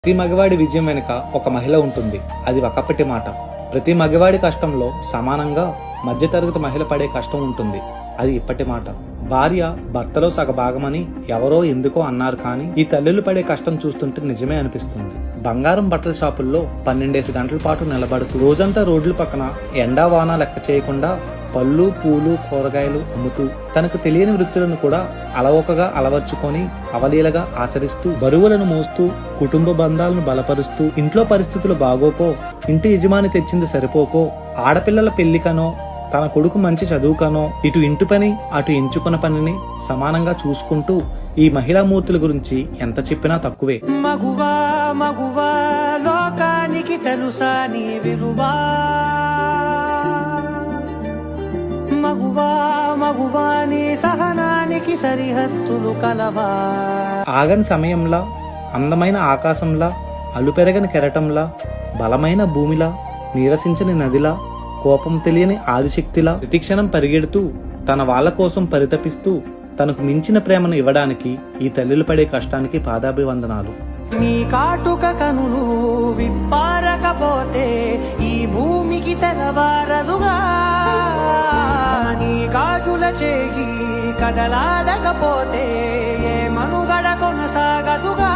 ప్రతి మగవాడి విజయం వెనుక ఒక మహిళ ఉంటుంది. అది ఒకప్పటి మాట. ప్రతి మగవాడి కష్టంలో సమానంగా మధ్యతరగతి మహిళ పడే కష్టం ఉంటుంది. అది ఇప్పటి మాట. భార్య భర్తలో సగభాగమని ఎవరో ఎందుకో అన్నారు, కానీ ఈ తల్లులు పడే కష్టం చూస్తుంటే నిజమే అనిపిస్తుంది. బంగారం బట్టల షాపుల్లో 12 గంటల పాటు నిలబడుతూ రోజంతా రోడ్ల పక్కన ఎండా వాన లెక్క చేయకుండా పళ్ళు పూలు కూరగాయలు అమ్ముతూ తనకు తెలియని వృత్తులను కూడా అలవోకగా అలవర్చుకొని అవలీలగా ఆచరిస్తూ బరువులను మోస్తూ కుటుంబ బంధాలను బలపరుస్తూ ఇంట్లో పరిస్థితులు బాగోకో, ఇంటి యజమాని తెచ్చింది సరిపోకో, ఆడపిల్లల పెళ్లికనో తన కొడుకు మంచి చదువుకనో ఇటు ఇంటి పని అటు ఎంచుకున్న పనిని సమానంగా చూసుకుంటూ ఈ మహిళా మూర్తుల గురించి ఎంత చెప్పినా తక్కువే. మగువా మగువా లోకానికి తెలుసా నీ విలువా, మగువా మగువా నీ సహనానికి సరిహద్దులు కలవా. ఆగని సమయంలా, అందమైన ఆకాశంలా, అలుపెరగని కెరటంలా, బలమైన భూమిలా, నీరసించని నదిలా, కోపం తెలియని ఆదిశక్తిలా ప్రతిక్షణం పరిగెడుతూ తన వాళ్ళ కోసం పరితపిస్తూ తనకు మించిన ప్రేమను ఇవ్వడానికి ఈ తల్లులు పడే కష్టానికి పాదాభివందనాలు. నీ కాటుక కనులు విప్పారకపోతే ఈ భూమికి తెలవారదుగా, నీ గాజుల చేయి కదలాడకపోతే ఏ మనుగడ కొనసాగదుగా.